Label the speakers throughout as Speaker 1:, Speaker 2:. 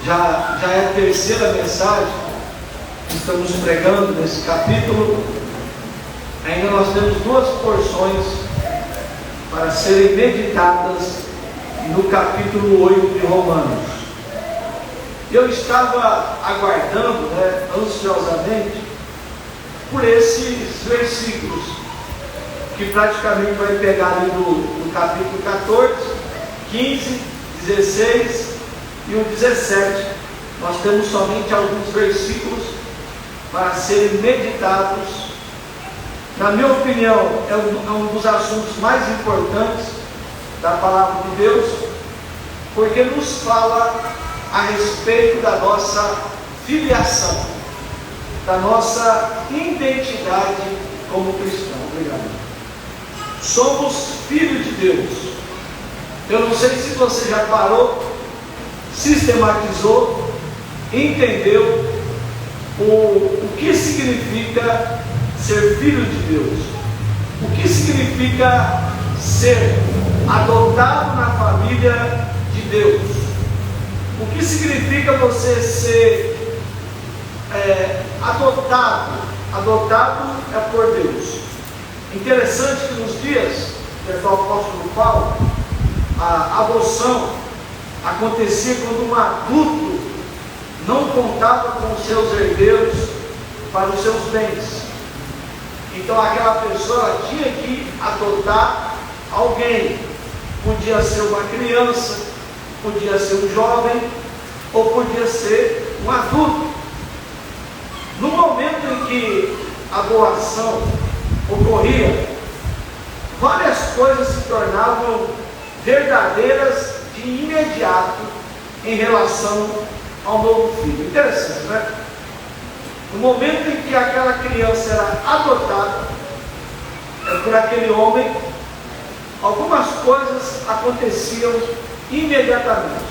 Speaker 1: Já é a terceira mensagem que estamos pregando nesse capítulo. Ainda nós temos duas porções para serem meditadas no capítulo 8 de Romanos. Eu estava aguardando, ansiosamente, por esses versículos, que praticamente vai pegar ali no capítulo 14, 15, 16 e o 17. Nós temos somente alguns versículos para serem meditados. Na minha opinião, é um dos assuntos mais importantes da palavra de Deus, porque nos fala a respeito da nossa filiação, da nossa identidade como cristão. Obrigado. Somos filhos de Deus. Eu não sei se você já parou, sistematizou, entendeu o que significa ser filho de Deus, o que significa ser adotado na família de Deus, o que significa você ser adotado. Adotado é por Deus. Interessante que nos dias do apóstolo Paulo, a adoção acontecia quando um adulto não contava com os seus herdeiros para os seus bens. Então aquela pessoa tinha que adotar alguém. Podia ser uma criança, podia ser um jovem, ou podia ser um adulto. No momento em que a doação ocorria, várias coisas se tornavam verdadeiras de imediato em relação ao novo filho. Interessante, né? No momento em que aquela criança era adotada por aquele homem, algumas coisas aconteciam imediatamente.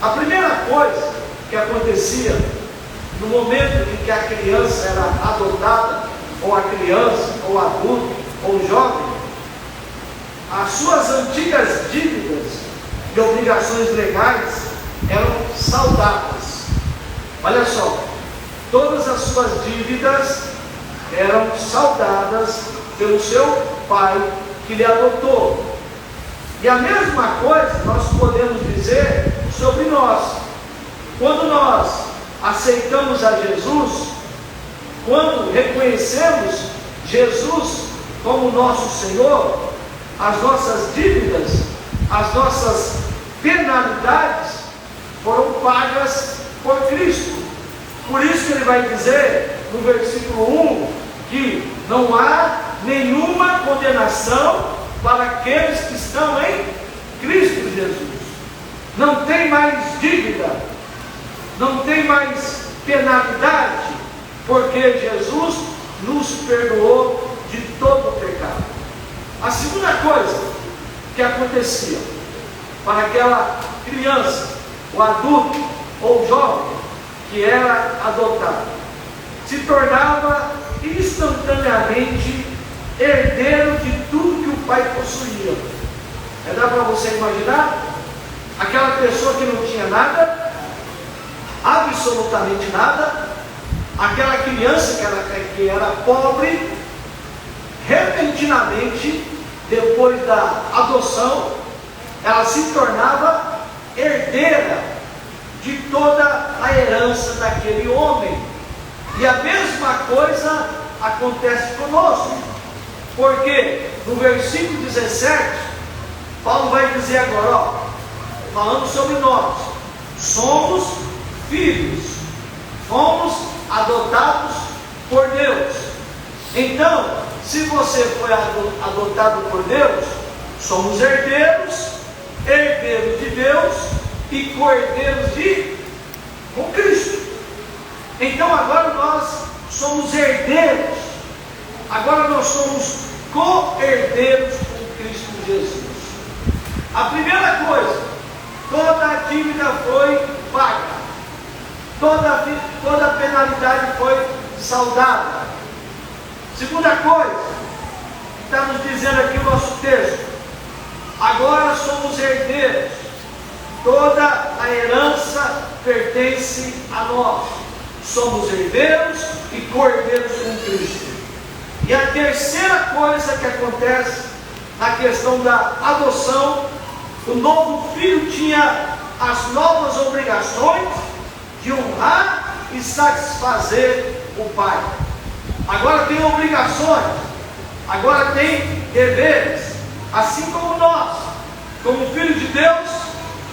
Speaker 1: A primeira coisa que acontecia no momento em que a criança era adotada, ou a criança, ou adulto, ou jovem, as suas antigas dívidas e obrigações legais eram saldadas. Olha só, todas as suas dívidas eram saldadas pelo seu pai que lhe adotou. E a mesma coisa nós podemos dizer sobre nós. Quando nós aceitamos a Jesus, quando reconhecemos Jesus como nosso Senhor, as nossas dívidas, as nossas penalidades foram pagas por Cristo. Por isso que ele vai dizer no versículo 1 que não há nenhuma condenação para aqueles que estão em Cristo Jesus. Não tem mais dívida, não tem mais penalidade, porque Jesus nos perdoou de todo o pecado. A segunda coisa que acontecia para aquela criança, o adulto ou jovem que era adotado, se tornava instantaneamente herdeiro de tudo que o pai possuía. Dá para você imaginar? Aquela pessoa que não tinha nada, absolutamente nada, aquela criança que era pobre, repentinamente, depois da adoção, ela se tornava herdeira de toda a herança daquele homem. E a mesma coisa acontece conosco, porque no versículo 17, Paulo vai dizer agora, falando sobre nós, somos filhos, fomos adotados por Deus. Então, se você foi adotado por Deus, somos herdeiros, herdeiros de Deus e co-herdeiros com Cristo. Então agora nós somos herdeiros, agora nós somos co-herdeiros com Cristo Jesus. A primeira coisa, toda a dívida foi paga, toda a penalidade foi saldada. Segunda coisa, que está nos dizendo aqui o nosso texto, agora somos herdeiros. toda a herança pertence a nós. Somos herdeiros e co-herdeiros com Cristo. E a terceira coisa que acontece na questão da adoção, o novo filho tinha as novas obrigações de honrar e satisfazer o pai. Agora tem obrigações, agora tem deveres, assim como nós, como filho de Deus,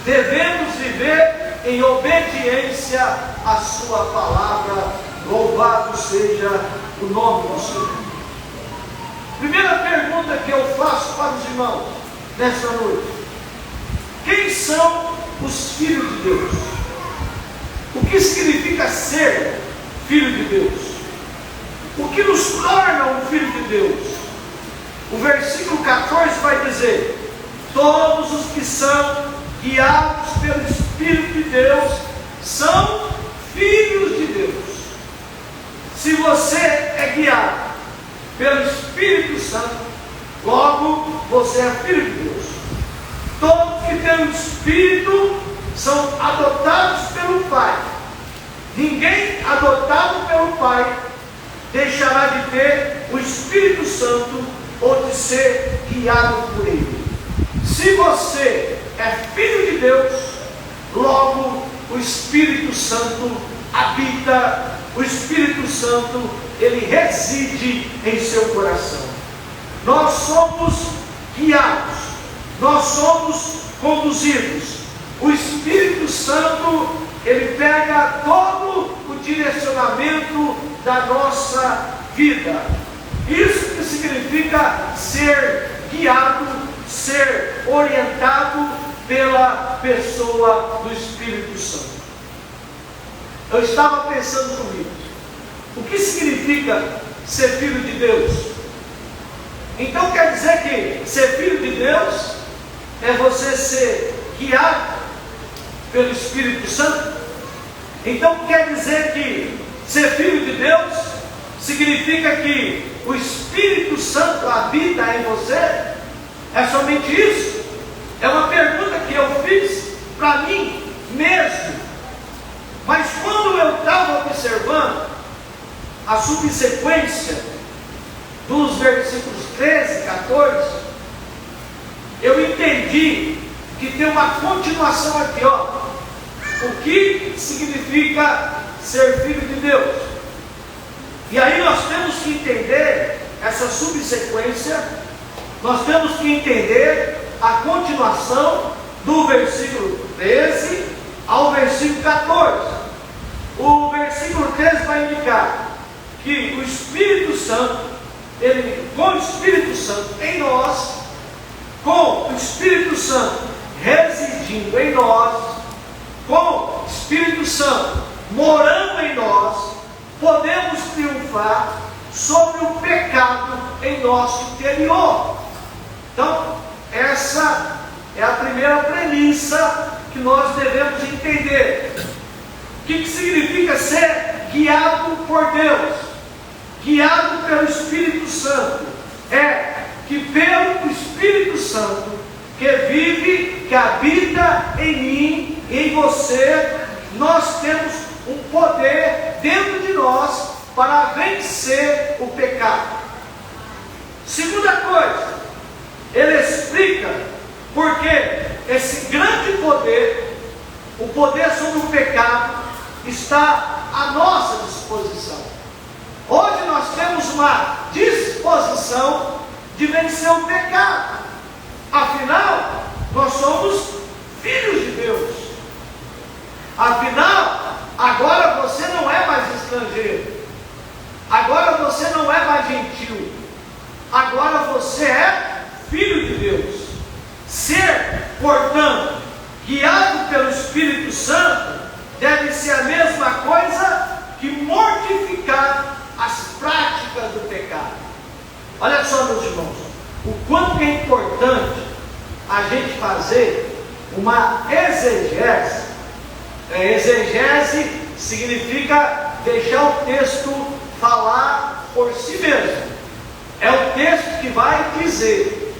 Speaker 1: devemos viver em obediência à sua palavra. Louvado seja o nome do Senhor. Primeira pergunta que eu faço para os irmãos nesta noite: quem são os filhos de Deus? O que significa ser filho de Deus? O que nos torna um filho de Deus? O versículo 14 vai dizer: todos os que são guiados pelo Espírito de Deus são filhos de Deus. Se você é guiado pelo Espírito Santo, logo você é filho de Deus. Todos que têm o Espírito são adotados pelo Pai. Ninguém adotado pelo Pai deixará de ter o Espírito Santo ou de ser guiado por Ele. Se você é filho de Deus, logo o Espírito Santo habita, o Espírito Santo, ele reside em seu coração. Nós somos guiados, nós somos conduzidos. O Espírito Santo, ele pega todo o direcionamento da nossa vida. Isso que significa ser guiado, ser orientado pela pessoa do Espírito Santo. Eu estava pensando comigo, o que significa ser filho de Deus? Então quer dizer que ser filho de Deus é você ser guiado pelo Espírito Santo? Então quer dizer que ser filho de Deus significa que o Espírito Santo habita em você? É somente isso? É uma pergunta que eu fiz para mim mesmo. Mas quando eu estava observando a subsequência dos versículos 13 e 14, eu entendi que tem uma continuação aqui, ó. O que significa ser filho de Deus? E aí nós temos que entender essa subsequência, nós temos que entender a continuação do versículo 13 ao versículo 14. O versículo 13 vai indicar que o Espírito Santo, com o Espírito Santo em nós, com o Espírito Santo residindo em nós, com o Espírito Santo morando em nós, podemos triunfar sobre o pecado em nosso interior. Então, essa é a primeira premissa que nós devemos entender. O que significa ser guiado por Deus? Guiado pelo Espírito Santo. É que pelo Espírito Santo, que vive, que habita em mim, em você, nós temos um poder dentro de nós para vencer o pecado. Segunda coisa, ele explica porque esse grande poder, o poder sobre o pecado, está à nossa disposição. Hoje nós temos uma disposição de vencer o pecado. Afinal, nós somos filhos de Deus. Afinal, agora você não é mais estrangeiro. Agora você não é mais gentil. Agora você é filho de Deus. Ser, portanto, guiado pelo Espírito Santo, deve ser a mesma coisa que mortificar as práticas do pecado. Olha só, meus irmãos, o quanto é importante a gente fazer uma exegese. Exegese significa deixar o texto falar por si mesmo. É o texto que vai dizer,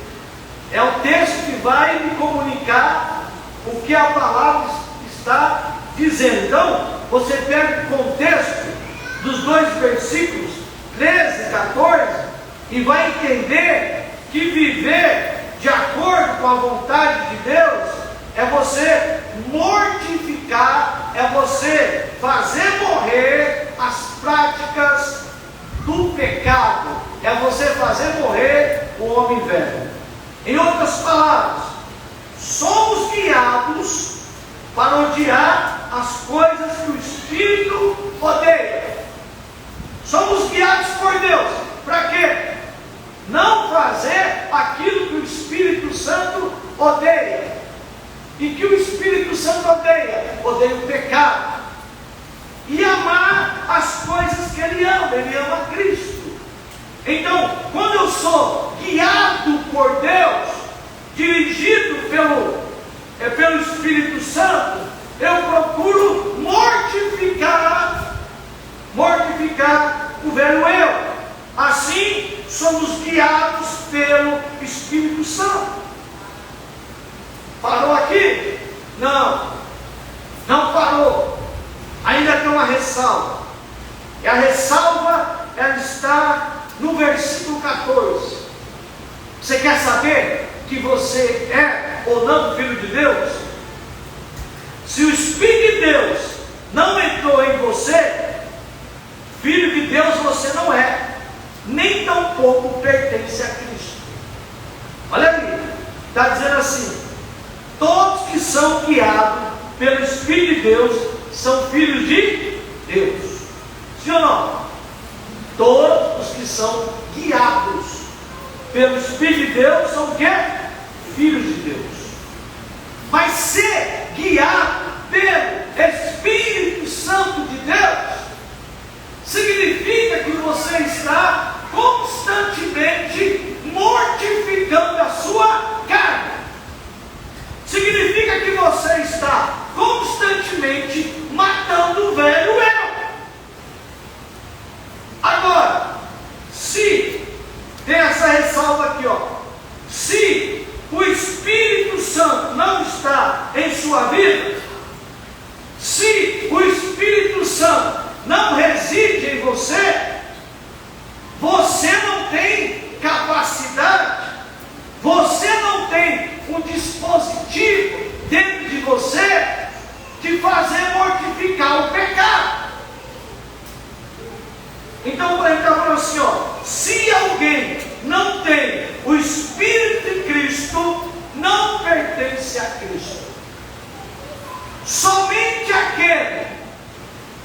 Speaker 1: é o texto que vai me comunicar o que a palavra está dizendo. Então, você pega o contexto dos dois versículos, 13 e 14, e vai entender que viver de acordo com a vontade de Deus é você mortificar, é você fazer morrer as práticas do pecado, é você fazer morrer o homem velho. Em outras palavras, somos guiados para odiar as coisas que o Espírito odeia. Somos guiados por Deus. Para quê? Não fazer aquilo que o Espírito Santo odeia. E que o Espírito Santo odeia? Odeia o pecado. E amar as coisas que Ele ama Cristo. Então, quando eu sou guiado por Deus, dirigido pelo Espírito Santo, eu procuro mortificar o velho eu. Assim, somos guiados pelo Espírito Santo. Parou aqui? Não parou. Ainda tem uma ressalva. E a ressalva, ela está no versículo 14. Você quer saber que você é ou não filho de Deus? Se o Espírito de Deus não entrou em você, filho de Deus você não é, nem tampouco pertence a Cristo. Olha ali, está dizendo assim: todos que são guiados pelo Espírito de Deus são filhos de Deus. Sim ou não? Todos os que são guiados pelo Espírito de Deus são o quê? Filhos de Deus. Mas ser guiado pelo Espírito Santo de Deus significa que você está constantemente mortificando a sua carne. Significa que você está constantemente matando o velho eu. Agora, se tem essa ressalva aqui, se o Espírito Santo não está em sua vida, se o Espírito Santo não reside em você, você não tem capacidade, você não tem um dispositivo dentro de você de fazer mortificar o pecado. Então ele está falando assim, se alguém não tem o Espírito de Cristo, não pertence a Cristo. Somente aquele,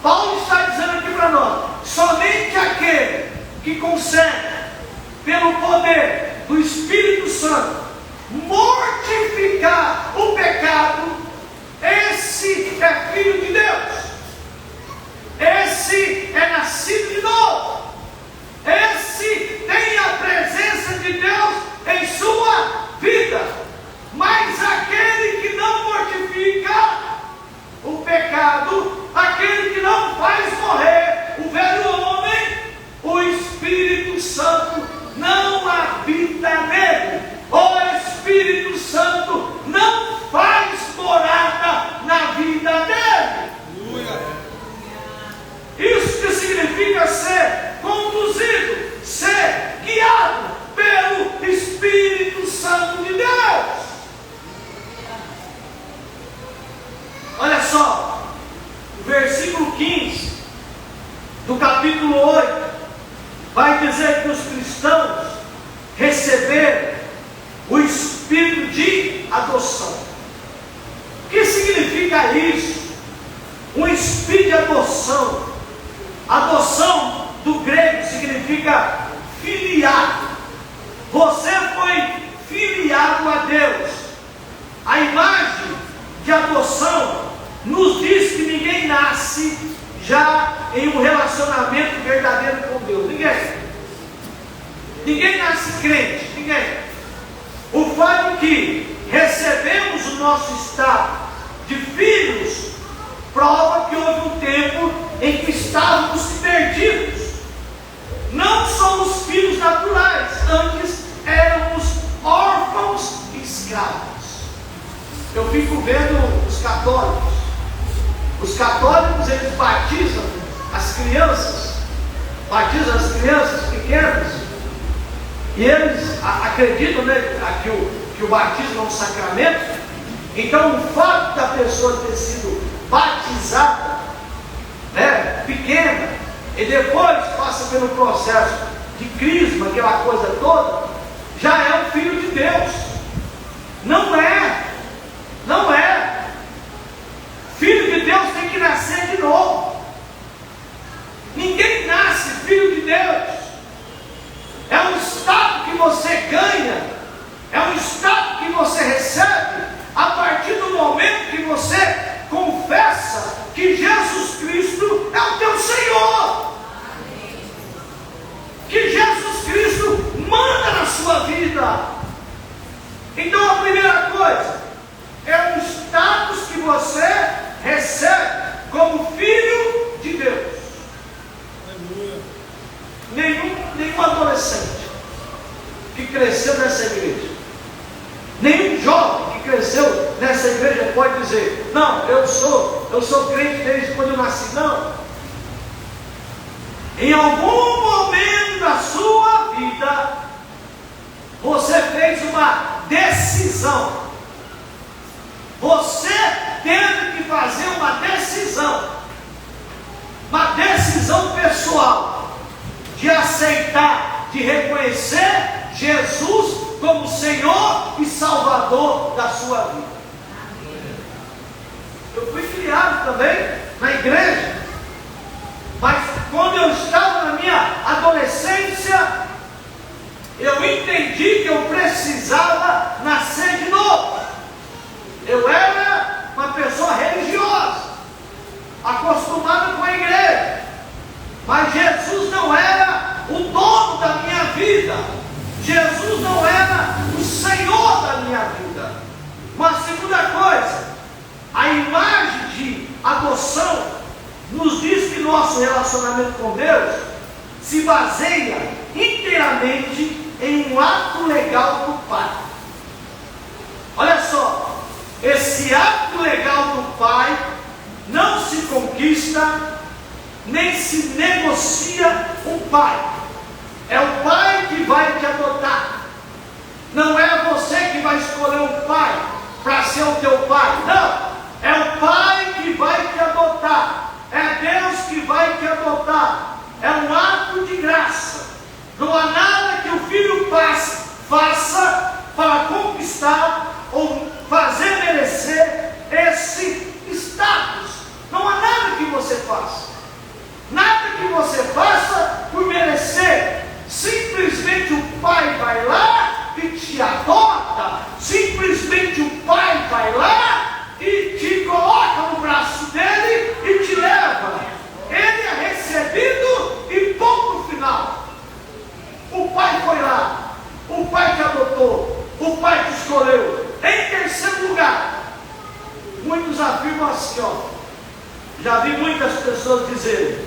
Speaker 1: Paulo está dizendo aqui para nós, somente aquele que consegue, pelo poder do Espírito Santo, mortificar o pecado, esse é filho de Deus. Esse é nascido de novo. Esse tem a presença de Deus em sua vida. Mas aquele que não mortifica o pecado, aquele que não faz morrer o velho homem, o Espírito Santo não habita nele. O Espírito Santo não faz morada na vida dele. Isso que significa ser conduzido, ser guiado pelo Espírito Santo de Deus. Olha só, o versículo 15 do capítulo 8 vai dizer que os cristãos receberam o Espírito de adoção. O que significa isso? Um Espírito de adoção. Adoção do grego significa filiado. Você foi filiado a Deus. A imagem de adoção nos diz que ninguém nasce já em um relacionamento verdadeiro com Deus. Ninguém nasce crente. Ninguém. O fato que recebemos o nosso estado de filhos prova que houve um tempo em que estávamos perdidos. Não somos filhos naturais, antes éramos órfãos e escravos. Eu fico vendo os católicos. Os católicos, eles batizam as crianças pequenas, e eles acreditam, né, que o batismo é um sacramento. Então, o fato da pessoa ter sido batizada, né, pequena, e depois passa pelo processo de crisma, aquela coisa toda, já é um filho de Deus. Não é. Filho de Deus tem que nascer de novo. Ninguém nasce filho de Deus. É um estado que você ganha, é um estado que você recebe a partir do momento que você confessa que Jesus Cristo é o teu Senhor, que Jesus Cristo manda na sua vida. Então a primeira coisa é o status que você recebe como filho de Deus. Nenhum adolescente que cresceu nessa igreja, nenhum jovem que cresceu nessa igreja pode dizer: não, eu sou crente desde quando eu nasci. Não. Em algum momento da sua vida, você fez uma decisão. Você teve que fazer uma decisão pessoal, de aceitar, de reconhecer Jesus como Senhor e Salvador da sua vida. Eu fui criado também na igreja, mas quando eu estava na minha adolescência, eu entendi que eu precisava nascer de novo. Eu era uma pessoa religiosa, acostumada com a igreja, mas Jesus não era o dono da minha vida. Jesus não era o Senhor da minha vida. Uma segunda coisa, a imagem de adoção nos diz que nosso relacionamento com Deus se baseia inteiramente em um ato legal do Pai. Olha só, esse ato legal do Pai não se conquista, nem se negocia um pai. É o pai que vai te adotar. Não é você que vai escolher um pai para ser o teu pai. Não, é o pai que vai te adotar. É Deus que vai te adotar. É um ato de graça. Não há nada que o filho faça para conquistar ou fazer merecer esse status. Não há nada que você faça. Nada que você faça por merecer. Simplesmente o pai vai lá e te adota. Simplesmente o pai vai lá e te coloca no braço dele e te leva. Ele é recebido e ponto final. O pai foi lá, o pai te adotou, o pai te escolheu. Em terceiro lugar, muitos afirmam assim, já vi muitas pessoas dizerem: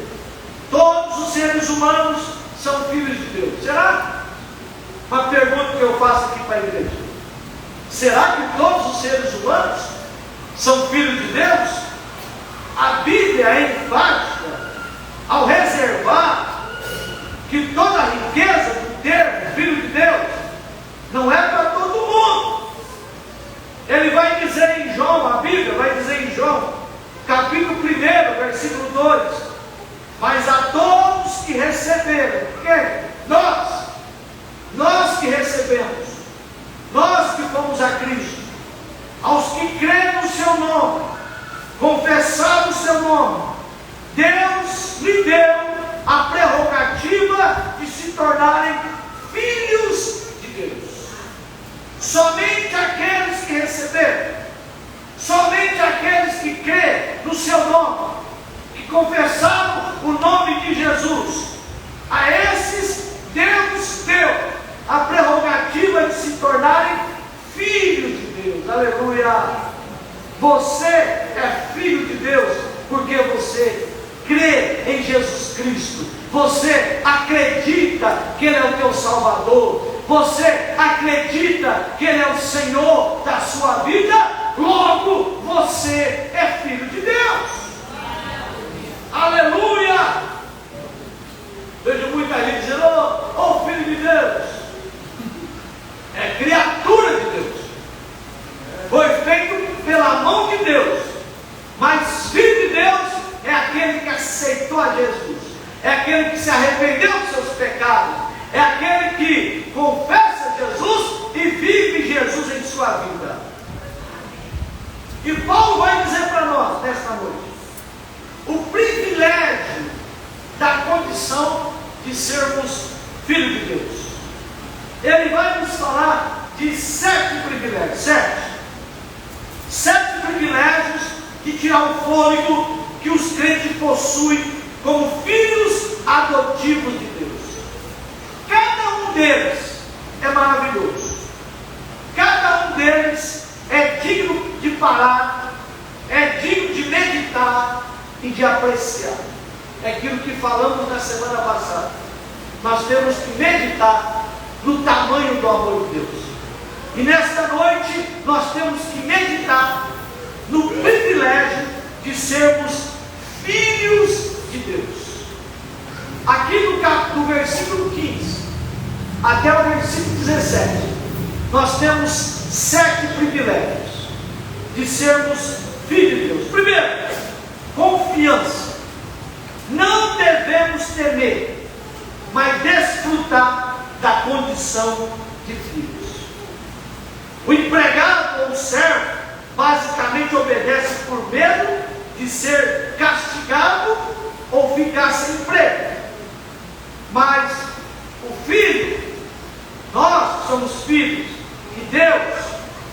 Speaker 1: todos os seres humanos são filhos de Deus. Será? Uma pergunta que eu faço aqui para a igreja: será que todos os seres humanos são filhos de Deus? A Bíblia é enfática ao reservar que toda a riqueza do termo filho de Deus não é para todo mundo. Ele vai dizer em João, a Bíblia vai dizer em João, capítulo 1, versículo 2: mas a todos que receberam, quem? Nós que recebemos, nós que fomos a Cristo, aos que creem no seu nome, confessaram o seu nome, Deus lhe deu a prerrogativa de se tornarem filhos de Deus. Somente aqueles que receberam, somente aqueles que creem no seu nome, que confessaram o nome de Jesus, a esses Deus deu a prerrogativa de se tornarem filhos de Deus. Aleluia! Você é filho de Deus porque você crê em Jesus Cristo. Você acredita que Ele é o teu Salvador. Você acredita que Ele é o Senhor da sua vida. Glória logo você é filho de Deus. Aleluia! Vejo muita gente dizendo: oh, filho de Deus, é criatura de Deus, foi feito pela mão de Deus. Mas filho de Deus é aquele que aceitou a Jesus, é aquele que se arrependeu dos seus pecados, é aquele que confessa Jesus e vive Jesus em sua vida. E Paulo vai dizer para nós nesta noite o privilégio da condição de sermos filhos de Deus. Ele vai nos falar de 7 privilégios, 7 privilégios que tirar o fôlego que os crentes possuem como filhos adotivos de Deus. Cada um deles é maravilhoso, cada um deles é digno de parar, é digno de meditar e de apreciar. É aquilo que falamos na semana passada. Nós temos que meditar no tamanho do amor de Deus. E nesta noite nós temos que meditar no privilégio de sermos filhos de Deus. Aqui do versículo 15 até o versículo 17, nós temos 7 privilégios de sermos filhos de Deus. Primeiro, confiança. Não devemos temer, mas desfrutar da condição de filhos. O empregado ou o servo basicamente obedece por medo de ser castigado ou ficar sem emprego. Mas o filho, nós somos filhos de Deus,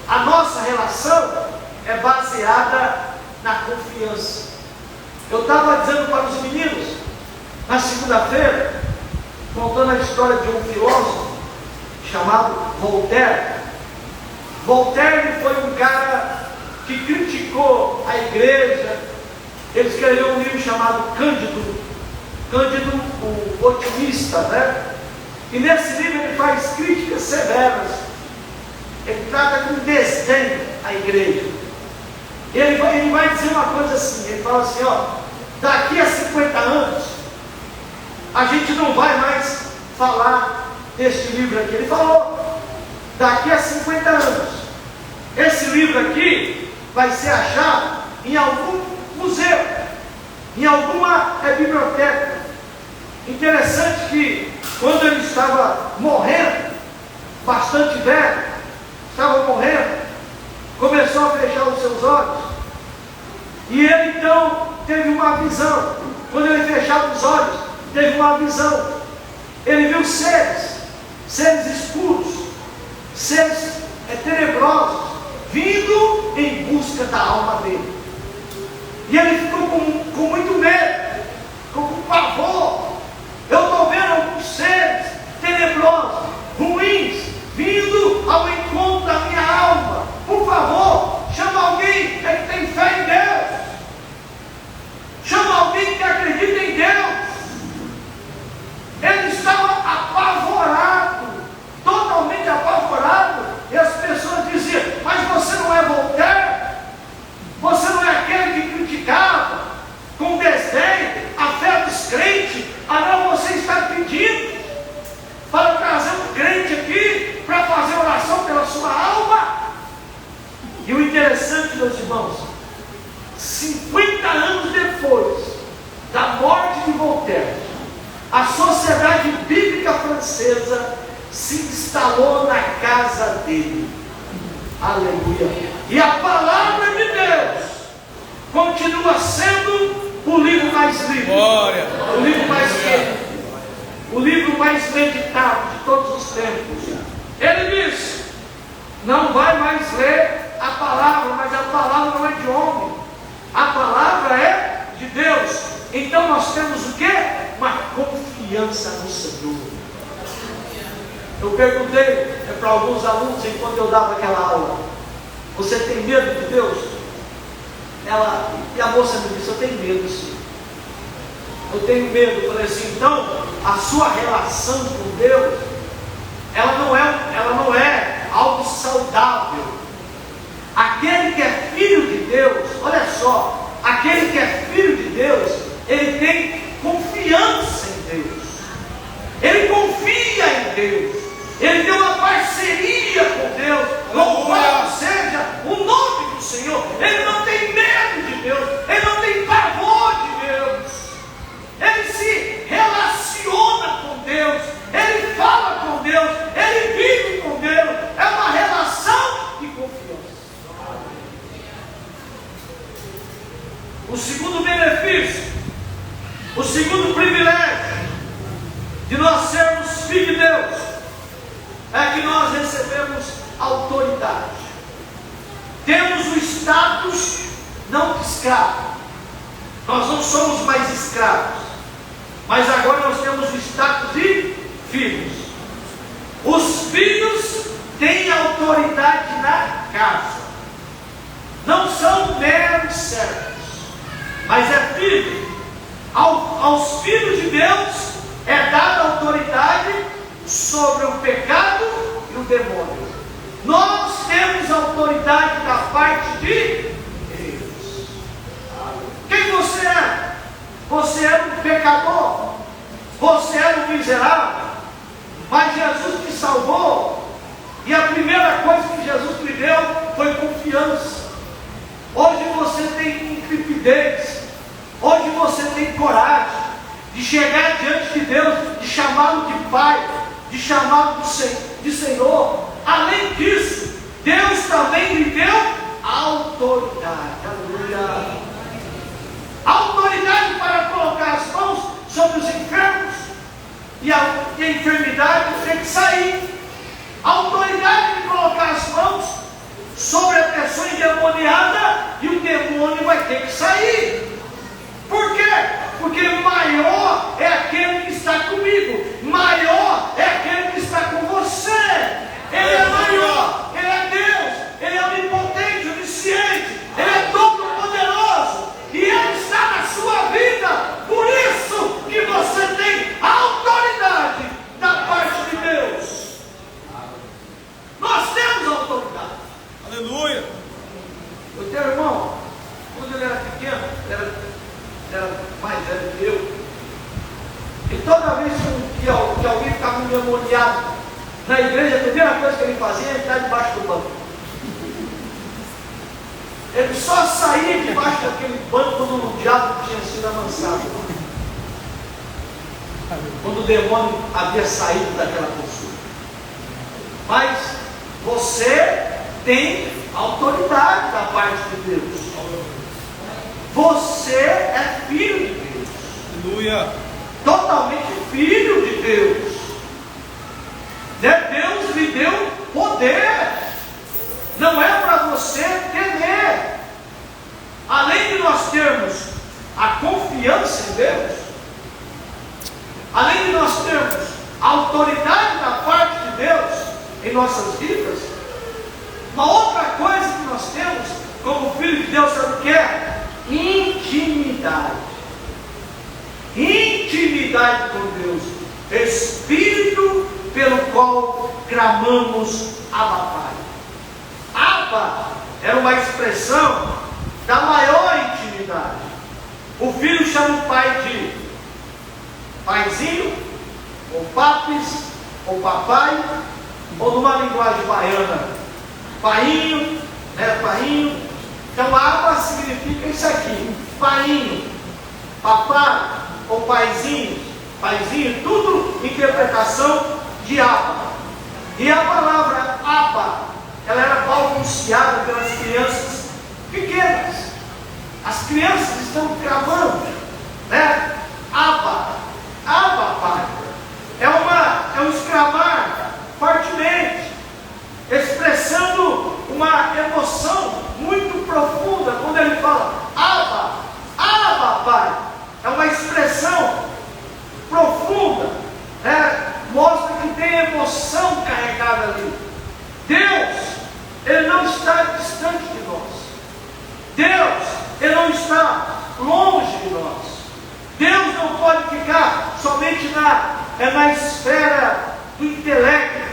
Speaker 1: a nossa relação é baseada na confiança. Eu estava dizendo para os meninos na segunda-feira, contando a história de um filósofo chamado Voltaire. Voltaire foi um cara que criticou a igreja. Ele escreveu um livro chamado Cândido, o otimista, né? E nesse livro ele faz críticas severas. Ele trata com desdém a igreja. Ele vai dizer uma coisa assim, ele fala assim, daqui a 50 anos, a gente não vai mais falar deste livro aqui. Ele falou, daqui a 50 anos, esse livro aqui vai ser achado em algum museu, em alguma biblioteca. Interessante que, quando ele estava morrendo, bastante velho, estava morrendo, começou a fechar os seus olhos, e ele então teve uma visão. Quando ele fechava os olhos, teve uma visão. Ele viu seres escuros, seres tenebrosos, vindo em busca da alma dele. E ele ficou com muito medo, ficou com pavor. Eu estou vendo alguns seres tenebrosos, ruins, vindo ao encontro da minha alma. Por favor, chama alguém que tem fé em Deus. Chama alguém que acredita em Deus. Ele estava apavorado, totalmente apavorado. E as pessoas diziam, mas você não é Voltaire? Você não é aquele que criticava com desdém a fé dos crentes? Não, você está pedindo para trazer um crente aqui para fazer oração pela sua alma. E o interessante, meus irmãos, 50 anos depois da morte de Voltaire, a Sociedade Bíblica Francesa se instalou na casa dele. Aleluia! E a palavra de Deus continua sendo o livro mais lido, o livro mais querido, o livro mais meditado de todos os tempos. Ele diz, não vai mais ler a palavra, mas a palavra não é de homem, a palavra é de Deus. Então nós temos o quê? Uma confiança no Senhor. Eu perguntei para alguns alunos enquanto eu dava aquela aula, você tem medo de Deus? E a moça me disse, eu tenho medo sim. Eu tenho medo. Eu falei assim, então a sua relação com Deus, ela não é algo saudável. aquele que é filho de Deus, olha só, aquele que é filho de Deus, ele tem confiança em Deus, ele confia em Deus, ele tem uma parceria com Deus, louvado seja o nome do Senhor. Ele não tem medo de Deus, ele não tem pavor de Deus, ele se relaciona com Deus, ele fala com Deus, ele vive com Deus, é uma relação de confiança. O segundo benefício, o segundo privilégio de nós sermos filhos de Deus, é que nós recebemos autoridade. Temos o status não de escravo. Nós não somos mais escravos, mas agora nós temos o status de filhos. Os filhos têm autoridade na casa. Não são meros servos, mas é filho. Aos filhos de Deus é dada autoridade sobre o pecado e o demônio. Nós temos autoridade da parte de Deus. Quem você é? Você é um pecador, você é um miserável, mas Jesus te salvou, e a primeira coisa que Jesus lhe deu foi confiança. Hoje você tem intrepidez, hoje você tem coragem de chegar diante de Deus, de chamá-lo de Pai, de chamá-lo de Senhor. Além disso, Deus também lhe deu autoridade. Aleluia! Autoridade para colocar as mãos sobre os enfermos, e a enfermidade tem que sair. Autoridade de colocar as mãos sobre a pessoa endemoniada, e o demônio vai ter que sair. Por quê? Porque maior é aquele que está comigo, maior é aquele que está com você. Ele é maior, ele é Deus, ele é onipotente, onisciente, ele é todo-poderoso, e ele está na sua vida. Por isso que você tem autoridade da parte de Deus. Nós temos autoridade.
Speaker 2: Aleluia!
Speaker 1: O teu irmão, quando ele era pequeno, era mais velho que eu, e toda vez que alguém ficava endemoniado na igreja, a primeira coisa que ele fazia era entrar debaixo do banco. Ele só saía debaixo daquele banco quando o diabo tinha sido amansado, quando o demônio havia saído daquela pessoa. Mas você tem autoridade da parte de Deus. Você é filho de Deus.
Speaker 2: Aleluia!
Speaker 1: Totalmente filho de Deus. Deus lhe deu poder. Não é para você temer. Além de nós termos a confiança em Deus, além de nós termos a autoridade da parte de Deus em nossas vidas, uma outra coisa que nós temos como filho de Deus, sabe o que é? Intimidade. Intimidade com Deus. Espírito pelo qual clamamos Abba Pai. Abba era uma expressão da maior intimidade. O filho chama o pai de paizinho, ou papis, ou papai, ou numa linguagem baiana, painho, né, painho. Então Abba significa isso aqui, painho, papai, ou paizinho, tudo interpretação de Abba. E a palavra Abba, ela era balbuciada pelas crianças pequenas. As crianças estão clamando, né? Abba, Abba, Pai. É um exclamar fortemente, expressando uma emoção muito profunda quando ele fala Abba, Abba, Pai. É uma expressão profunda, né? Mostra que tem emoção carregada ali. Deus, Ele não está distante de nós. Deus, Ele não está longe de nós. Deus não pode ficar somente na esfera do intelecto,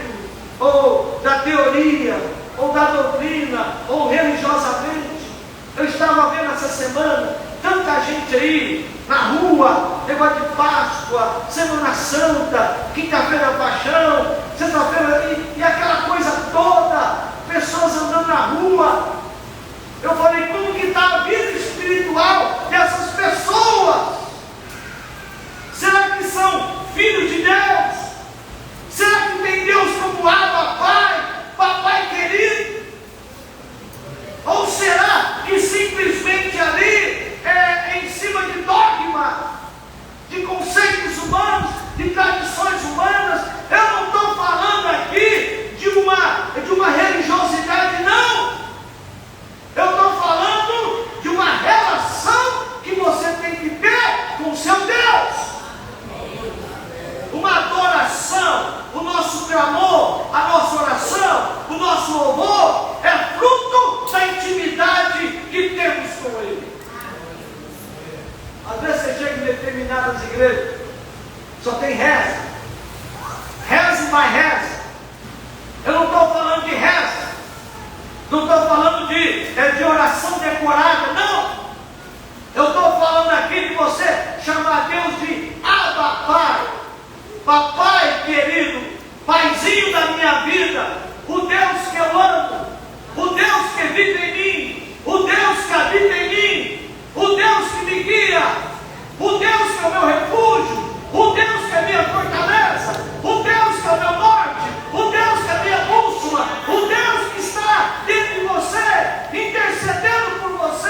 Speaker 1: ou da teoria, ou da doutrina, ou religiosamente. Eu estava vendo essa semana tanta gente aí na rua, negócio de Páscoa, Semana Santa, quinta-feira Paixão, sexta-feira e aquela coisa toda, pessoas andando na rua. Eu falei, como que está a vida espiritual dessas pessoas? Será que são filhos de Deus? Será que tem Deus como Abba, Pai, Papai querido? Ou será que simplesmente ali é em cima de dogma, de conceitos humanos, de tradições humanas? Eu não estou falando aqui de uma religiosidade, não. Eu estou falando de uma relação que você tem que ter com o seu Deus. Uma adoração, o nosso clamor, a nossa oração, o nosso louvor é fruto da intimidade que temos com Ele. Às vezes você chega em determinadas igrejas, só tem reza, reza e mais reza. Eu não estou falando de reza, não estou falando de oração decorada, não. Eu estou falando aqui de você chamar Deus de Abba, Pai, Papai querido, Paizinho da minha vida, o Deus que eu amo, o Deus que vive em mim, o Deus que habita em mim, o Deus que me guia, o Deus que é o meu refúgio, o Deus que é a minha fortaleza, o Deus que é o meu norte, o Deus que é a minha bússola, o Deus que está dentro de você, intercedendo por você.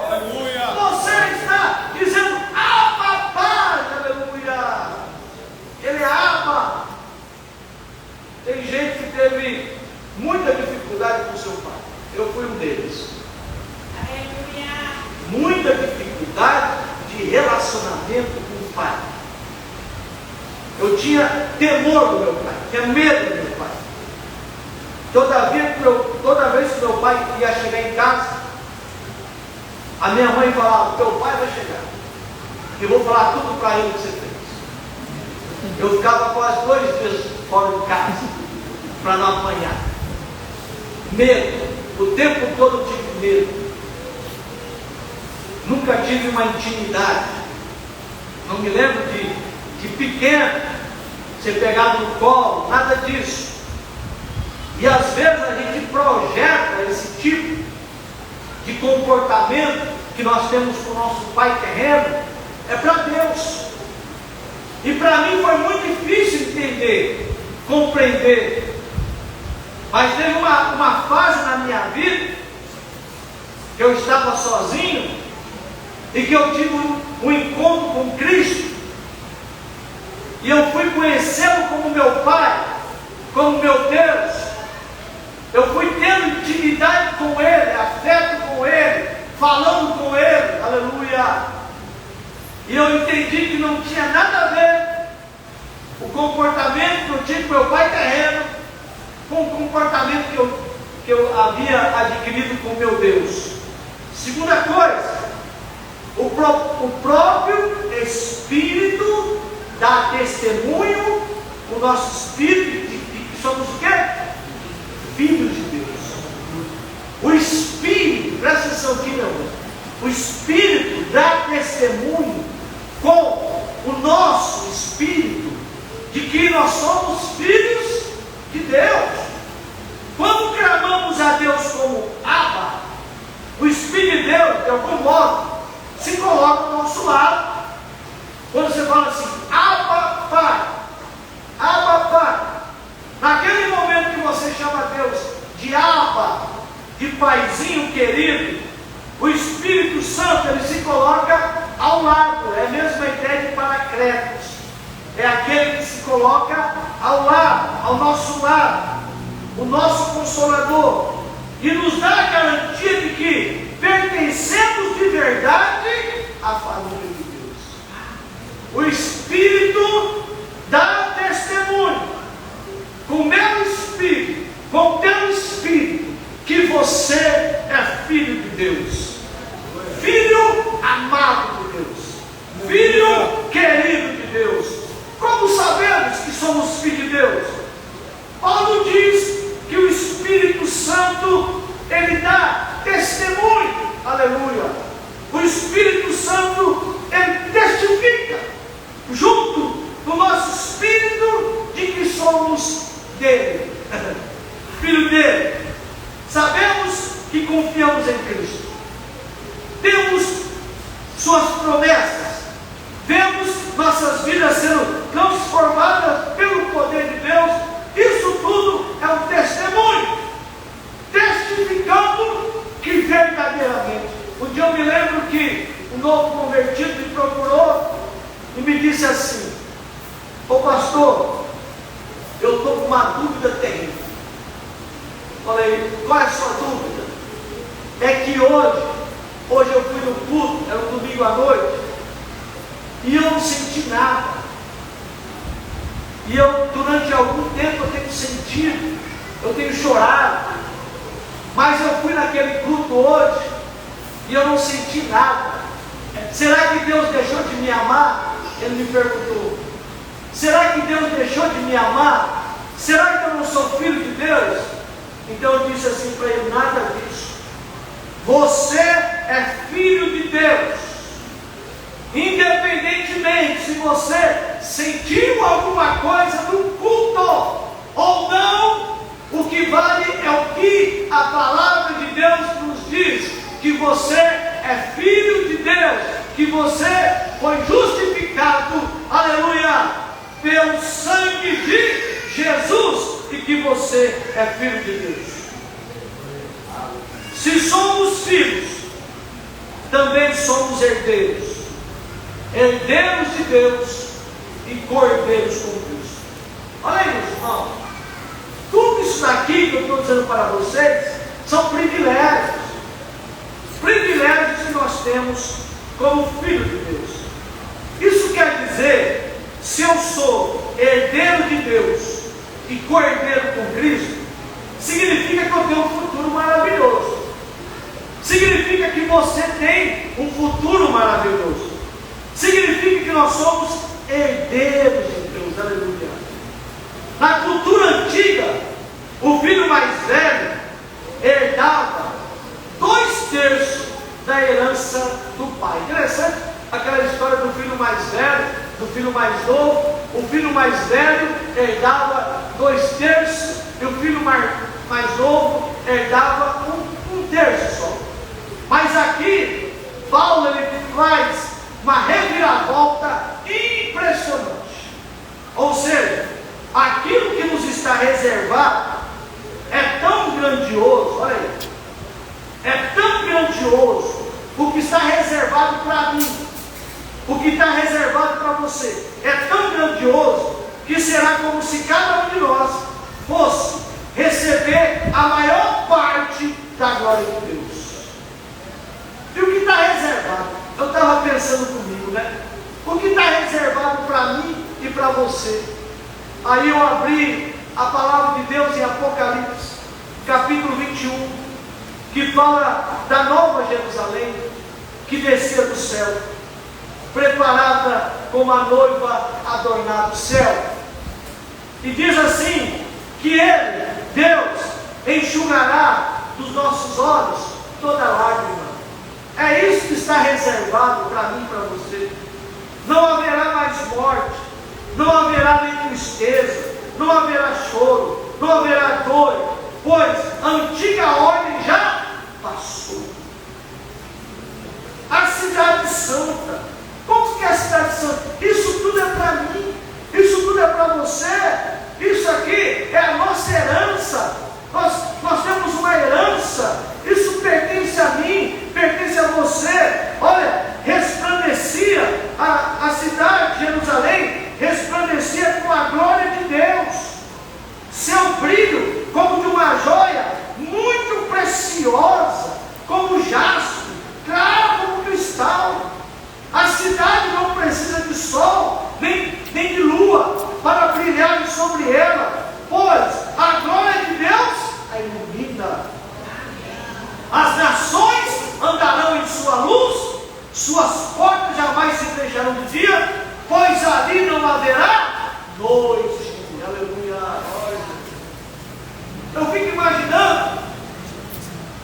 Speaker 2: Aleluia.
Speaker 1: Você está dizendo, Abba, Pai, aleluia. Ele é Abba. Tem gente que teve muita dificuldade com seu pai. Eu fui um deles.
Speaker 3: Aleluia.
Speaker 1: Muita dificuldade de relacionamento com o pai. Eu tinha temor do meu pai, tinha medo do meu pai. Toda vez que meu pai ia chegar em casa, a minha mãe falava, teu pai vai chegar. Eu vou falar tudo para ele que você fez. Eu ficava quase 2 dias fora de casa, para não apanhar. Medo, o tempo todo eu tive medo. Nunca tive uma intimidade. Não me lembro de pequeno, ser pegado no colo, nada disso. E às vezes a gente projeta esse tipo de comportamento que nós temos com o nosso pai terreno, é para Deus. E para mim foi muito difícil entender, compreender. Mas teve uma fase na minha vida que eu estava sozinho e que eu tive um encontro com Cristo. E eu fui conhecê-lo como meu Pai, como meu Deus. Eu fui tendo intimidade com Ele, afeto com Ele, falando com Ele, aleluia. E eu entendi que não tinha nada a ver o comportamento que eu tinha com meu pai terreno com o comportamento que eu havia adquirido com meu Deus. Segunda coisa, o próprio Espírito dá testemunho, o nosso Espírito, de que somos o quê? Filhos de Deus. O Espírito, presta atenção aqui, meu irmão. O Espírito dá testemunho com o nosso Espírito de que nós somos filhos de Deus. Quando clamamos a Deus como Abba, o Espírito de Deus, de algum modo, se coloca ao nosso lado. Quando você fala assim, Abba, Pai, Abba, Pai, naquele momento que você chama Deus de Abba, de Paizinho querido, o Espírito Santo, ele se coloca ao lado. É a mesma ideia de Paracletos. É aquele que se coloca ao lado, ao nosso lado, o nosso Consolador, e nos dá a garantia de que pertencemos de verdade à família de Deus. O Espírito dá testemunho com o meu Espírito, com o teu Espírito, que você é filho de Deus, filho amado de Deus, filho querido de Deus. Como sabemos que somos filhos de Deus? Paulo diz que o Espírito Santo aleluia, o Espírito Santo, ele testifica, junto do nosso espírito, de que somos dele, filho dele. Sabemos que confiamos em Cristo, temos suas promessas, vemos nossas vidas sendo transformadas pelo poder de Deus. Isso tudo é um testemunho, testificando que verdadeiramente. Um dia eu me lembro que um novo convertido me procurou e me disse assim: ô pastor, eu estou com uma dúvida terrível. Falei: qual é a sua dúvida? É que hoje eu fui no culto, era um domingo à noite, e eu não senti nada. E eu, durante algum tempo, eu tenho sentido, eu tenho chorado, mas eu fui naquele culto hoje e eu não senti nada. Será que Deus deixou de me amar? Ele me perguntou. Será que Deus deixou de me amar? Será que eu não sou filho de Deus? Então eu disse assim para ele: nada disso. Você é filho de Deus. Independentemente se você sentiu alguma coisa no culto ou não, o que vale é o que a palavra de Deus nos diz: que você é filho de Deus, que você foi justificado, aleluia, pelo sangue de Jesus, e que você é filho de Deus. Se somos filhos, também somos herdeiros, herdeiros de Deus e cordeiros com Cristo. Olha aí, meus irmãos, tudo isso daqui que eu estou dizendo para vocês são privilégios, privilégios que nós temos como filho de Deus. Isso quer dizer, se eu sou herdeiro de Deus e cordeiro com Cristo, significa que eu tenho um futuro maravilhoso, significa que você tem um futuro maravilhoso, significa que nós somos herdeiros de Deus, aleluia. Na cultura antiga, o filho mais velho herdava 2/3 da herança do pai. Interessante aquela história do filho mais velho, do filho mais novo. O filho mais velho herdava 2/3 e o filho mais novo herdava um terço só. Mas aqui, Paulo ele faz uma reviravolta impressionante. Ou seja, aquilo que nos está reservado é tão grandioso, olha aí, é tão grandioso o que está reservado para mim, o que está reservado para você, é tão grandioso que será como se cada um de nós fosse receber a maior parte da glória de Deus. E o que está reservado? Eu estava pensando comigo, né? O que está reservado para mim e para você? Aí eu abri a palavra de Deus em Apocalipse, capítulo 21, que fala da nova Jerusalém, que descia do céu, preparada como a noiva adornada do céu. E diz assim, que Ele, Deus, enxugará dos nossos olhos toda lágrima. É isso que está reservado para mim e para você. Não haverá mais morte, não haverá nem tristeza, não haverá choro, não haverá dor, pois a antiga ordem já passou. A cidade santa, como que é a cidade santa? Isso tudo é para mim, isso tudo é para você, isso aqui é a nossa herança, nós temos uma herança, isso pertence a mim, pertence a você. Olha, resplandecia a cidade de Jerusalém, resplandecia com a glória de Deus, seu brilho como de uma joia muito preciosa, como jaspe, claro como cristal. A cidade não precisa de sol, nem de lua, para brilhar sobre ela, pois a glória de Deus a ilumina. As nações andarão em sua luz, suas portas jamais se fecharão de dia, pois ali não haverá noite. Aleluia. Eu fico imaginando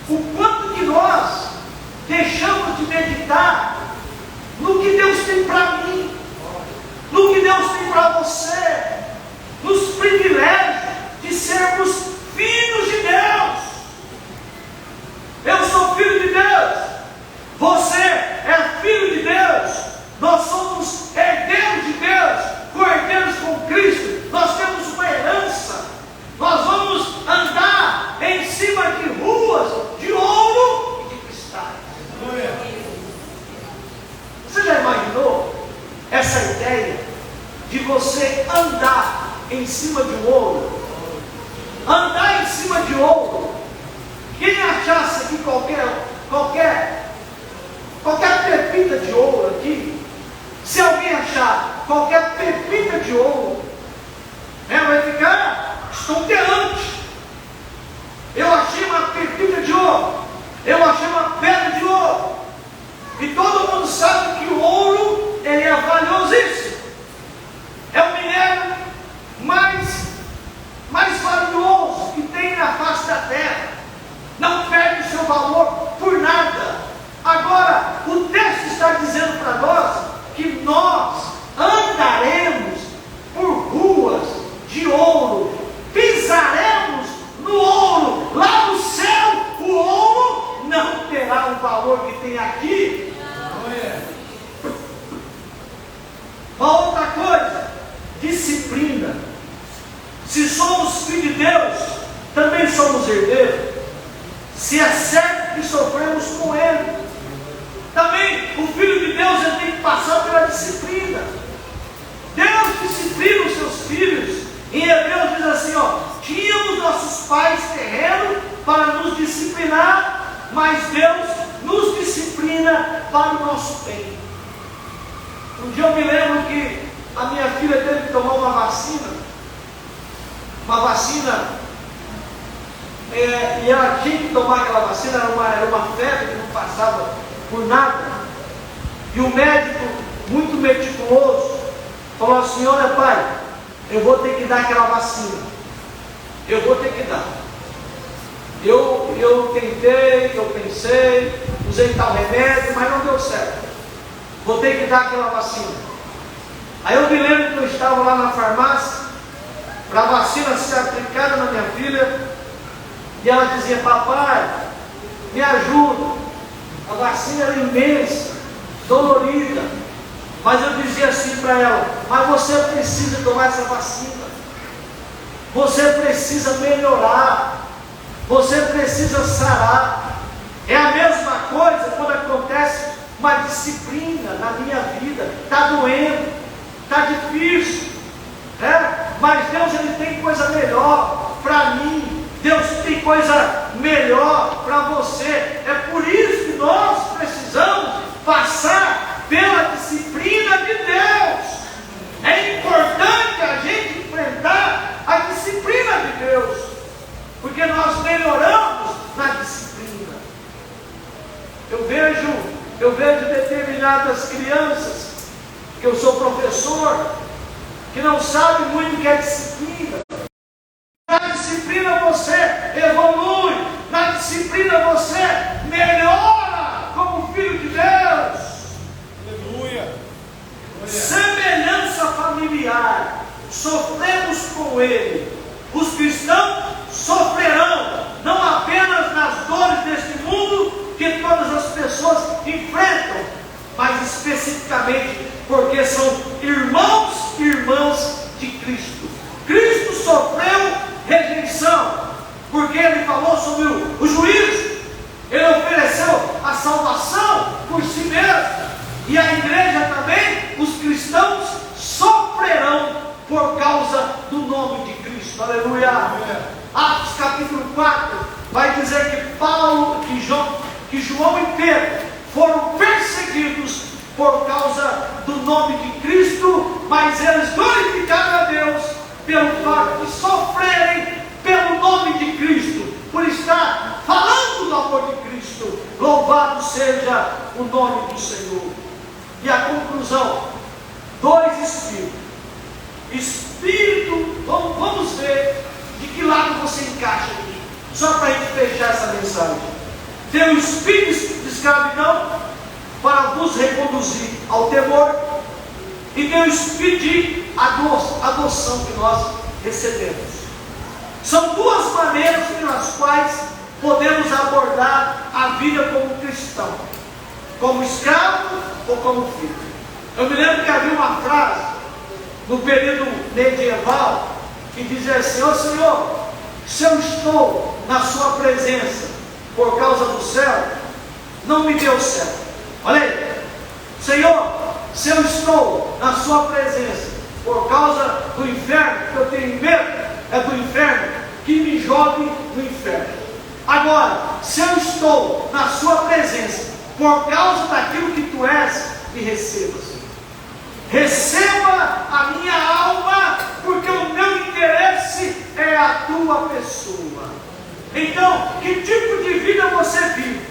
Speaker 1: o quanto que nós deixamos de meditar no que Deus tem para mim, no que Deus tem para você, nos privilégios de sermos filhos de Deus. Eu sou filho de Deus, você é filho de Deus, nós somos herdeiros de Deus, co-herdeiros com Cristo, nós temos uma herança, nós vamos andar em cima de ruas de ouro e de cristais. Você já imaginou essa ideia de você andar em cima de ouro? Andar em cima de ouro. Quem achasse que qualquer pepita de ouro aqui, se alguém achar qualquer pepita de ouro, vai ficar estonteante. Eu achei uma pepita de ouro, eu achei uma pedra de ouro, e todo mundo sabe que o ouro ele é valiosíssimo, é o minério mais valioso que tem na face da terra, não perde o seu valor por nada. Agora, o texto está dizendo para nós que nós andaremos por ruas de ouro, pisaremos no ouro, lá no céu. O ouro não terá o valor que tem aqui. Uma outra coisa, disciplina. Se somos filhos de Deus, também somos herdeiros. Se é certo que sofremos com Ele, também o Filho de Deus ele tem que passar pela disciplina. Deus disciplina os seus filhos. Em Hebreus diz assim, tínhamos nossos pais terrenos para nos disciplinar, mas Deus nos disciplina para o nosso bem. Um dia eu me lembro que a minha filha teve que tomar uma vacina, e ela tinha que tomar aquela vacina, era uma febre que não passava por nada, e o médico, muito meticuloso, falou assim: olha pai, eu vou ter que dar aquela vacina, eu vou ter que dar. Eu tentei, eu pensei, usei tal remédio, mas não deu certo, vou ter que dar aquela vacina. Aí eu me lembro que eu estava lá na farmácia, para a vacina ser aplicada na minha filha, e ela dizia: papai, me ajuda, a vacina era imensa, dolorida, mas eu dizia assim para ela: mas você precisa tomar essa vacina, você precisa melhorar, você precisa sarar. É a mesma coisa quando acontece uma disciplina na minha vida, está doendo, está difícil, mas Deus ele tem coisa melhor para mim, Deus tem coisa melhor para você. É por isso que nós precisamos passar pela disciplina de Deus. É importante a gente enfrentar a disciplina de Deus, porque nós melhoramos na disciplina. Eu vejo determinadas crianças, que eu sou professor, que não sabem muito o que é disciplina. Na disciplina você evolui, na disciplina você melhora como filho de Deus.
Speaker 2: Aleluia.
Speaker 1: Semelhança familiar, sofremos com Ele. Os cristãos sofrerão, não apenas nas dores deste mundo que todas as pessoas enfrentam, mas especificamente porque são irmãos e irmãs de Cristo. Cristo sofreu rejeição, porque Ele falou sobre o juízo, Ele ofereceu a salvação por si mesmo, e a igreja também, os cristãos sofrerão por causa do nome de Cristo. Aleluia. Atos capítulo 4 vai dizer que João e Pedro foram perseguidos por causa do nome de Cristo, mas eles glorificaram a Deus pelo fato de sofrerem pelo nome de Cristo, por estar falando do amor de Cristo. Louvado seja o nome do Senhor. E a conclusão: dois espírito, vamos ver de que lado você encaixa aqui, só para a gente fechar essa mensagem. Tem o espírito de escravidão para vos reconduzir ao temor e deu pedir a adoção que nós recebemos. São duas maneiras pelas quais podemos abordar a vida como cristão: como escravo ou como filho. Eu me lembro que havia uma frase no período medieval que dizia assim: ó Senhor, se eu estou na sua presença por causa do céu, não me dê o céu. Olha aí, Senhor, se eu estou na sua presença por causa do inferno, que eu tenho medo é do inferno, que me jogue no inferno. Agora, se eu estou na sua presença por causa daquilo que tu és, me receba, Senhor. Receba a minha alma, porque o meu interesse é a tua pessoa. Então, que tipo de vida você vive?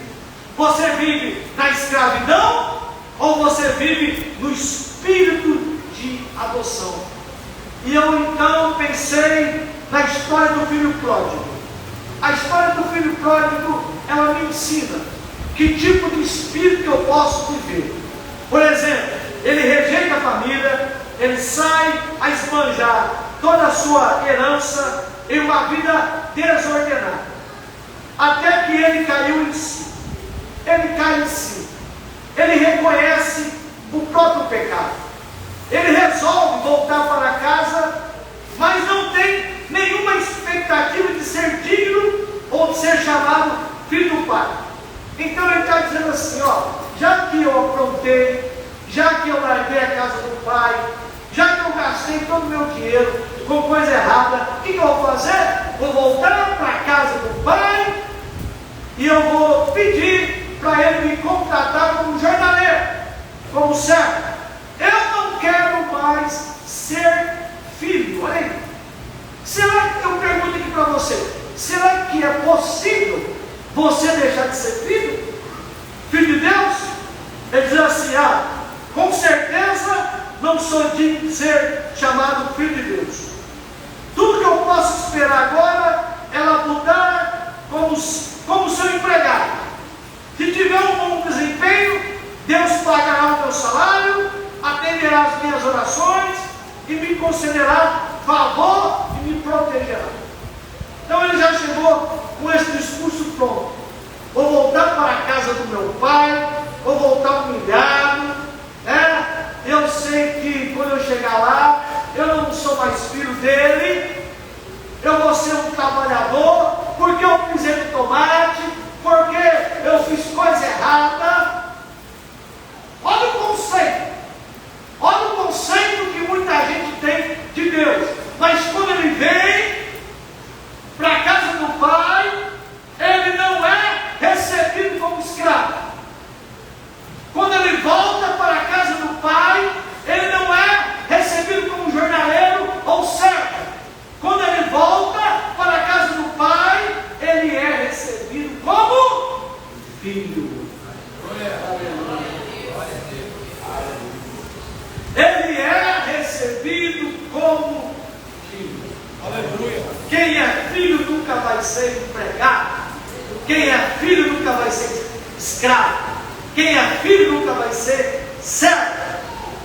Speaker 1: Você vive na escravidão ou você vive no espírito de adoção? E eu então pensei na história do filho pródigo. A história do filho pródigo, ela me ensina que tipo de espírito eu posso viver. Por exemplo, ele rejeita a família, ele sai a esbanjar toda a sua herança em uma vida desordenada, até que ele caiu em si. Ele cai em si, ele reconhece o próprio pecado, ele resolve voltar para casa, mas não tem nenhuma expectativa de ser digno ou de ser chamado filho do pai. Então ele está dizendo assim: ó, já que eu aprontei, já que eu larguei a casa do pai, já que eu gastei todo o meu dinheiro com coisa errada, o que eu vou fazer? Vou voltar para a casa do pai e eu vou pedir para ele me contratar como jornaleiro, como servo. Eu não quero mais ser filho. Olha aí. Será que, eu pergunto aqui para você, será que é possível você deixar de ser filho? Filho de Deus? Ele diz assim: com certeza não sou digno de ser chamado filho de Deus. Tudo que eu posso esperar agora é labutar como seu empregado. Se tiver um bom desempenho, Deus pagará o meu salário, atenderá as minhas orações e me concederá favor e me protegerá. Então ele já chegou com esse discurso pronto: vou voltar para a casa do meu pai, vou voltar humilhado. Eu sei que quando eu chegar lá, eu não sou mais filho dele, eu vou ser um trabalhador, porque eu pisei no tomate, porque eu fiz coisa errada. Olha o conceito que muita gente tem de Deus. Mas quando ele vem para a casa do pai, ele não é recebido como escravo. Quando ele volta para a casa do pai, ele não é recebido como jornaleiro ou servo. Quando ele volta para a casa do pai, ele é recebido como filho. Ele é recebido como filho.
Speaker 2: Aleluia.
Speaker 1: Quem é filho nunca vai ser empregado. Quem é filho nunca vai ser escravo. Quem é filho nunca vai ser servo.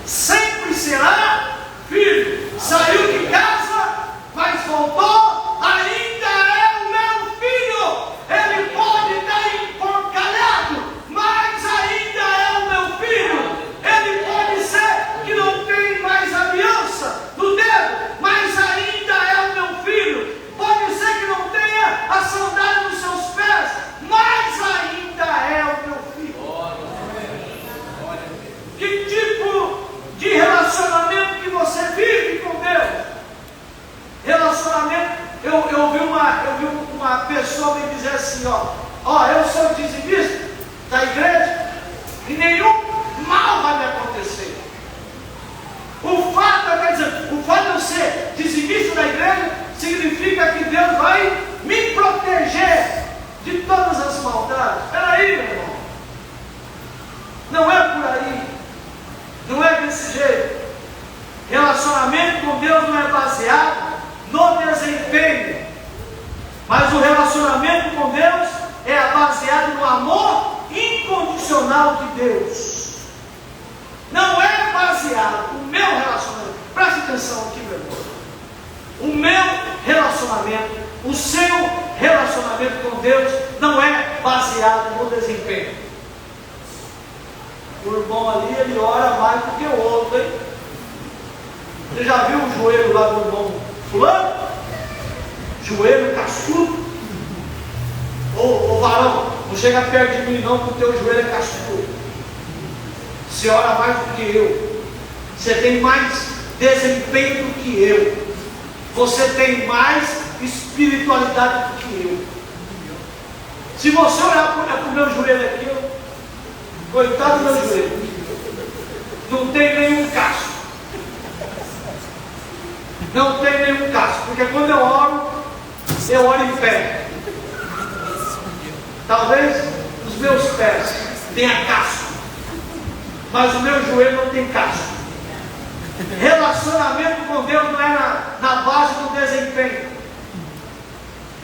Speaker 1: Sempre será filho. Saiu de casa, mas voltou, ainda é o meu filho. Ele pode estar emporcalhado, mas ainda é o meu filho. Ele pode ser que não tem mais aliança no dedo, mas ainda é o meu filho. Pode ser que não tenha a sandália nos seus pés, mas ainda é o meu filho. Que tipo de relacionamento que você vive com Deus? Relacionamento, eu vi uma pessoa me dizer assim: ó, eu sou dizimista da igreja e nenhum mal vai me acontecer. O fato de eu ser dizimista da igreja significa que Deus vai me proteger de todas as maldades. Espera aí, meu irmão. Não é por aí. Não é desse jeito. Relacionamento com Deus não é baseado no desempenho, mas o relacionamento com Deus é baseado no amor incondicional de Deus não é baseado, o meu relacionamento, preste atenção aqui, meu irmão, o meu relacionamento, o seu relacionamento com Deus não é baseado no desempenho. O irmão ali, ele ora mais do que o outro, hein? Você já viu o joelho lá do irmão fulano? Joelho cascudo? Ô varão, não chega perto de mim não, porque o teu joelho é cascudo. Você ora mais do que eu. Você tem mais desempenho do que eu. Você tem mais espiritualidade do que eu. Se você olhar para o meu joelho aqui, coitado do meu joelho, não tem nenhum casco. Não tem nenhum casco, porque quando eu oro em pé. Talvez os meus pés tenham casco, mas o meu joelho não tem casco. Relacionamento com Deus não é na base do desempenho.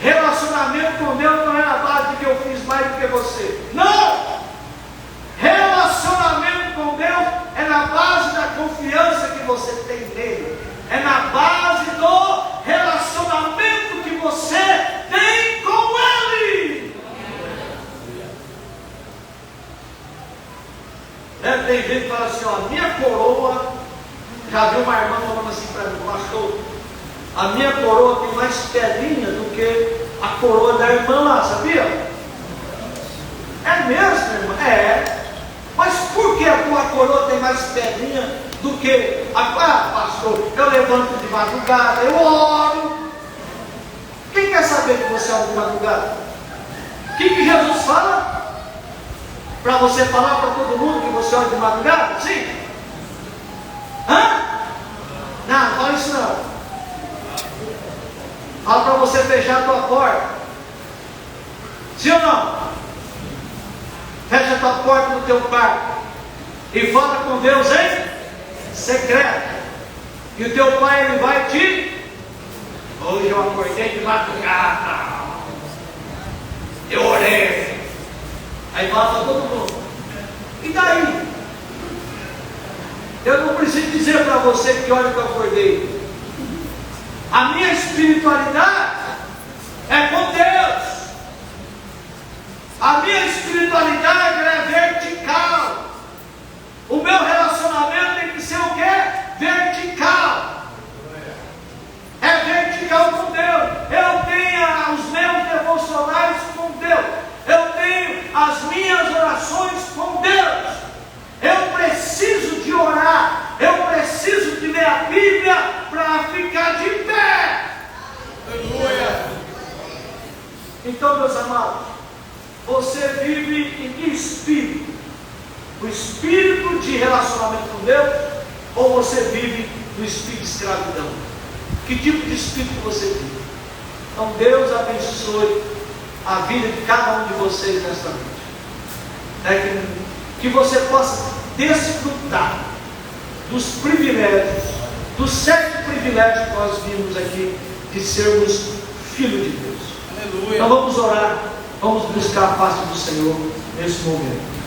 Speaker 1: Relacionamento com Deus não é na base de que eu fiz mais do que você. Não! Relacionamento com Deus é na base da confiança que você tem nele. É na base do relacionamento que você tem com ele. Tem gente que fala assim, ó, minha coroa, já viu uma irmã falando assim para mim, pastor, a minha coroa tem mais pedrinha do que a coroa da irmã lá, sabia? É mesmo, irmã? É. Mas por que a tua coroa tem mais pedrinha do que pastor, eu levanto de madrugada, eu oro. Quem quer saber que você ora de madrugada? O que Jesus fala? Para você falar para todo mundo que você ora de madrugada? Sim? Hã? Não fala isso não. Fala para você fechar a tua porta. Sim ou não? Fecha a tua porta no teu quarto e fala com Deus em secreto. E o teu pai, ele vai te... Hoje eu acordei de madrugada, eu orei. Aí fala para todo mundo. E daí? Eu não preciso dizer para você que hora que eu acordei. A minha espiritualidade é com Deus. A minha espiritualidade é vertical. O meu relacionamento tem que ser o quê? Vertical. É vertical com Deus. Eu tenho os meus devocionais com Deus. Eu tenho as minhas orações com Deus. Eu preciso de orar. Eu preciso de ler a Bíblia para ficar de pé. Aleluia. Então, meus amados, você vive em que espírito? O espírito de relacionamento com Deus? Ou você vive no espírito de escravidão? Que tipo de espírito você vive? Então Deus abençoe a vida de cada um de vocês nesta noite. Que você possa desfrutar dos privilégios, dos 7 privilégios que nós vimos aqui, de sermos filhos de Deus. Aleluia. Então vamos orar, vamos buscar a face do Senhor nesse momento.